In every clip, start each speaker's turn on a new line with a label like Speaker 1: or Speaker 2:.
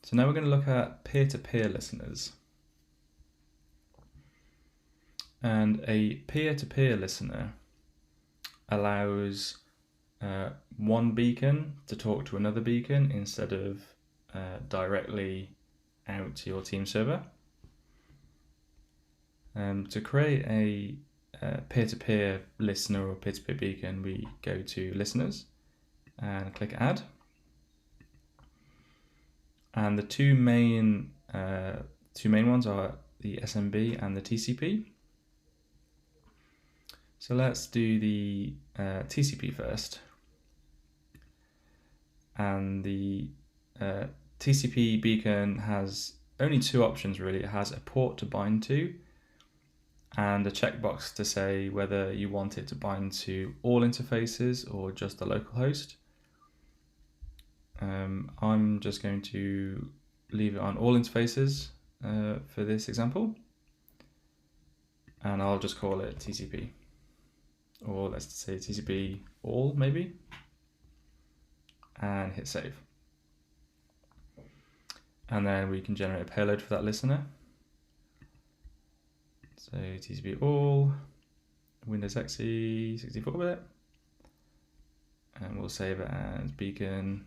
Speaker 1: So now we're going to look at peer-to-peer listeners. And a peer-to-peer listener allows one beacon to talk to another beacon instead of directly out to your team server. To create a peer-to-peer listener or peer-to-peer beacon, we go to listeners and click add. And the two main ones are the SMB and the TCP. So let's do the TCP first. And the TCP beacon has only two options really. It has a port to bind to and a checkbox to say whether you want it to bind to all interfaces or just the local host. I'm just going to leave it on all interfaces for this example, and I'll just call it TCP, or let's say TCP all maybe, and hit save. And then we can generate a payload for that listener. So TCP all, Windows XE 64-bit, and we'll save it as beacon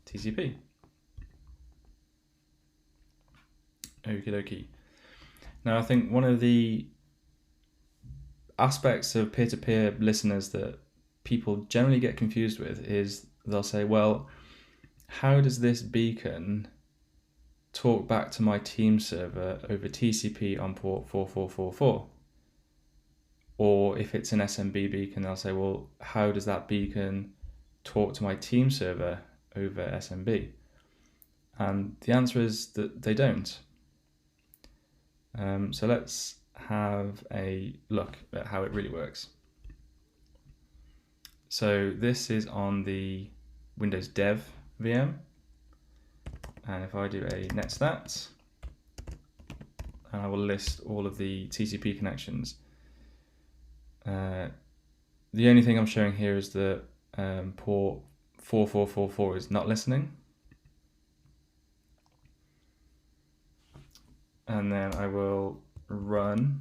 Speaker 1: TCP. Okie dokie. Now I think one of the aspects of peer-to-peer listeners that people generally get confused with is they'll say, well, how does this beacon talk back to my team server over TCP on port 4444? Or if it's an SMB beacon, they'll say, well, how does that beacon talk to my team server over SMB? And the answer is that they don't. So let's have a look at how it really works. So this is on the Windows Dev VM. And if I do a netstat, and I will list all of the TCP connections. The only thing I'm showing here is that port 4444 is not listening. And then I will run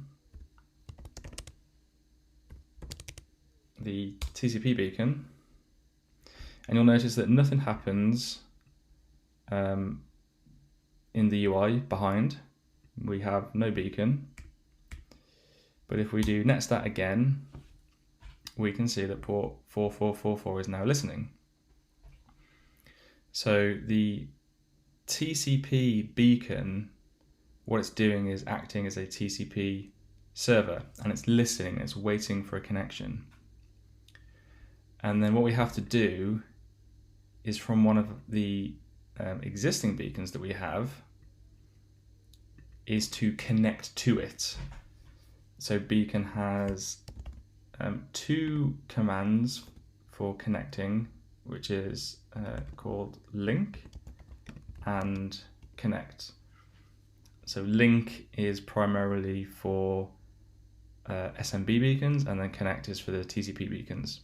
Speaker 1: the TCP beacon, and you'll notice that nothing happens in the UI behind. We have no beacon. But if we do netstat again, we can see that port 4444 is now listening. So the TCP beacon, what it's doing is acting as a TCP server, and it's listening, it's waiting for a connection. And then what we have to do is from one of the existing beacons that we have is to connect to it. So beacon has two commands for connecting, which is called link and connect. So link is primarily for SMB beacons, and then connect is for the TCP beacons.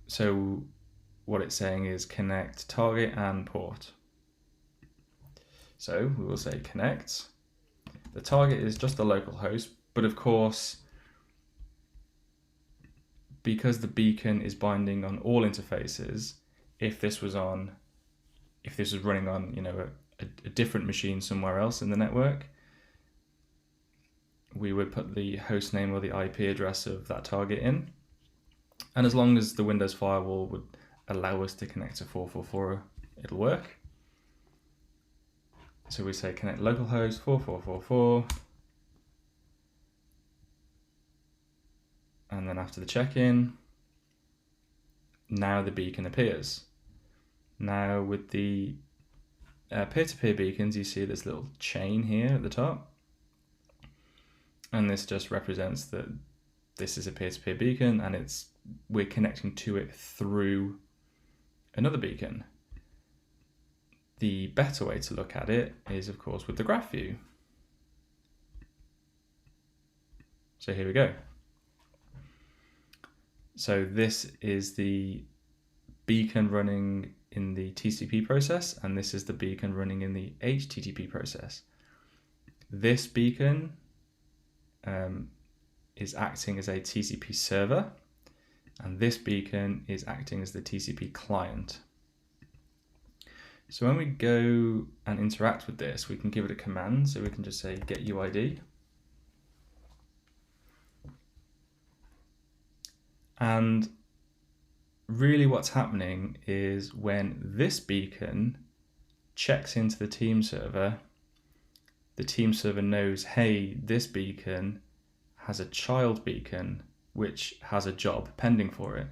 Speaker 1: So what it's saying is connect target and port. So we will say connect. The target is just the local host, but of course, because the beacon is binding on all interfaces, if this was running on a different machine somewhere else in the network, we would put the host name or the IP address of that target in. And as long as the Windows firewall would allow us to connect to 444, it'll work. So we say connect localhost 4444. And then after the check-in, now the beacon appears. Now with the peer-to-peer beacons, you see this little chain here at the top. And this just represents that this is a peer-to-peer beacon, and we're connecting to it through another beacon. The better way to look at it is, of course, with the graph view. So here we go. So this is the beacon running in the TCP process, and this is the beacon running in the HTTP process. This beacon is acting as a TCP server, and this beacon is acting as the TCP client. So when we go and interact with this, we can give it a command. So we can just say get UID. And really what's happening is when this beacon checks into the team server knows, hey, this beacon has a child beacon which has a job pending for it.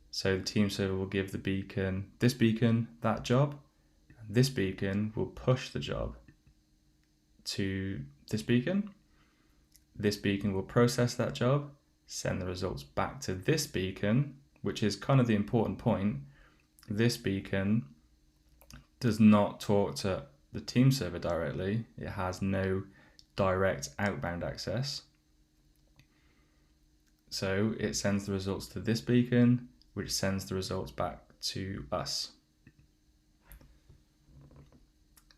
Speaker 1: So the team server will give the beacon, this beacon, that job, and this beacon will push the job to this beacon. This beacon will process that job, send the results back to this beacon, which is kind of the important point. This beacon does not talk to the team server directly. It has no direct outbound access. So it sends the results to this beacon, which sends the results back to us.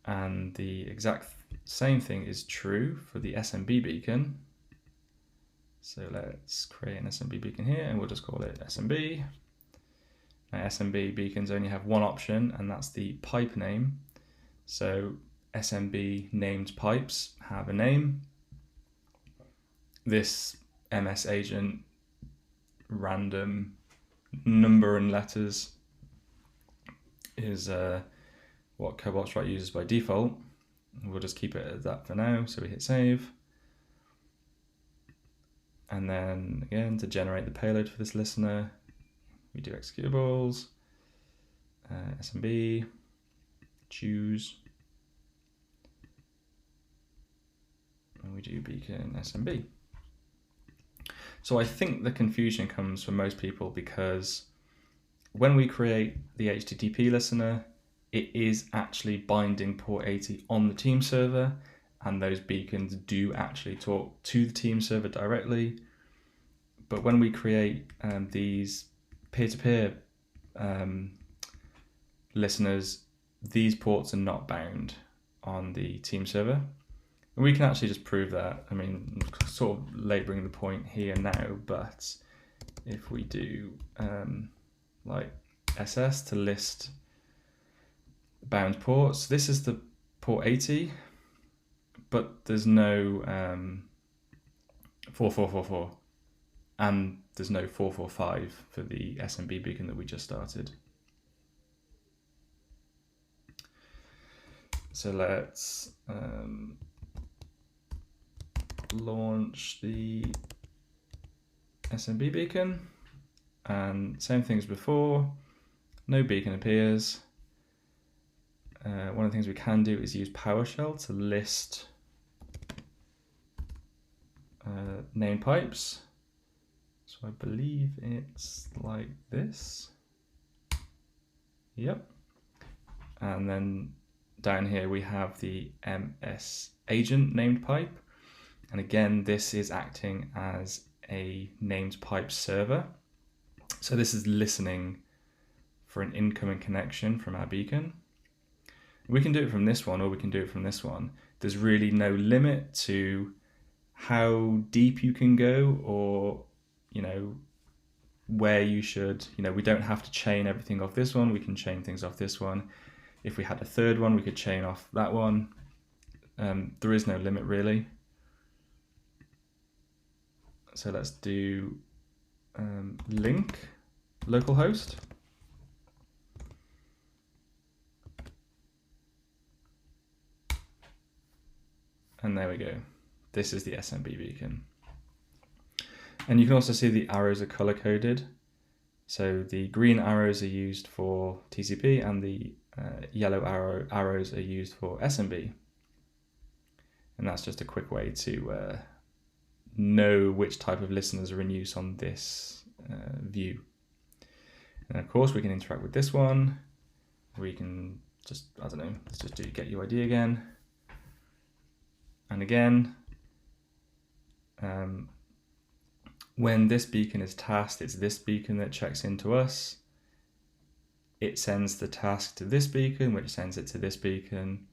Speaker 1: And the exact same thing is true for the SMB beacon. So let's create an SMB beacon here, and we'll just call it SMB. Now SMB beacons only have one option, and that's the pipe name. So SMB named pipes have a name. This MS agent random number and letters is what Bootstrap uses by default. We'll just keep it at that for now. So we hit save. And then again, to generate the payload for this listener, we do executables, SMB, choose, and we do beacon SMB. So I think the confusion comes from most people because when we create the HTTP listener, it is actually binding port 80 on the team server, and those beacons do actually talk to the team server directly. But when we create these peer-to-peer listeners, these ports are not bound on the team server. And we can actually just prove that. I mean, I'm sort of laboring the point here now, but if we do like SS to list bound ports, this is the port 80, but there's no 4444, and there's no 445 for the SMB beacon that we just started. So let's launch the SMB beacon, and same thing as before, no beacon appears. One of the things we can do is use PowerShell to list named pipes. So I believe it's like this. Yep. And then down here we have the MS agent named pipe. And again, this is acting as a named pipe server. So this is listening for an incoming connection from our beacon. We can do it from this one, or we can do it from this one. There's really no limit to how deep you can go, or, you know, where you should, you know, we don't have to chain everything off this one. We can chain things off this one. If we had a third one, we could chain off that one. There is no limit really. So let's do link localhost. And there we go. This is the SMB beacon. And you can also see the arrows are color coded. So the green arrows are used for TCP, and the yellow arrows are used for SMB. And that's just a quick way to know which type of listeners are in use on this view. And of course we can interact with this one. We can just, I don't know, let's just do get UID again. And again, when this beacon is tasked, it's this beacon that checks into us. it sends the task to this beacon, which sends it to this beacon.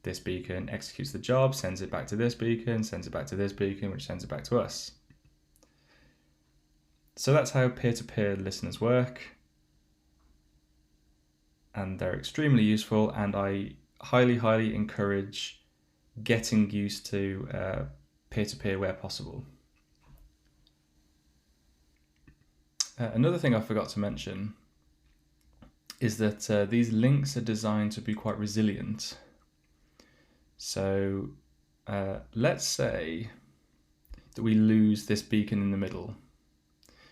Speaker 1: This beacon executes the job, sends it back to this beacon, sends it back to this beacon, which sends it back to us. So that's how peer-to-peer listeners work. And they're extremely useful, and I highly, highly encourage getting used to peer-to-peer where possible. Another thing I forgot to mention is that these links are designed to be quite resilient. So let's say that we lose this beacon in the middle.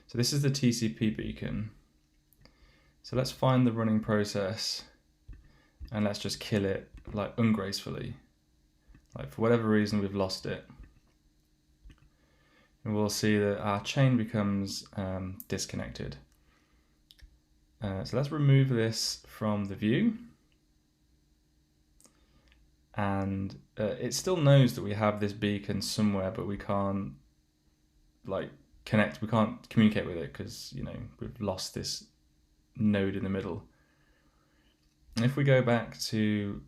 Speaker 1: So this is the TCP beacon. So let's find the running process and let's just kill it like ungracefully. Like for whatever reason we've lost it. And we'll see that our chain becomes disconnected. So let's remove this from the view. And it still knows that we have this beacon somewhere, but we can't connect, we can't communicate with it because, you know, we've lost this node in the middle. And if we go back to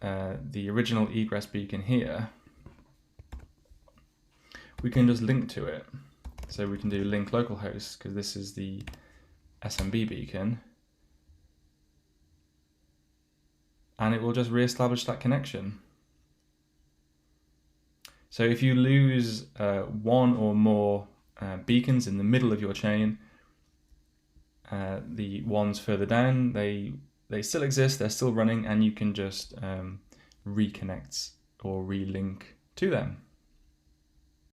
Speaker 1: the original egress beacon here, we can just link to it. So we can do link localhost because this is the SMB beacon. And it will just re-establish that connection. So if you lose one or more beacons in the middle of your chain, the ones further down, they still exist, they're still running, and you can just reconnect or relink to them.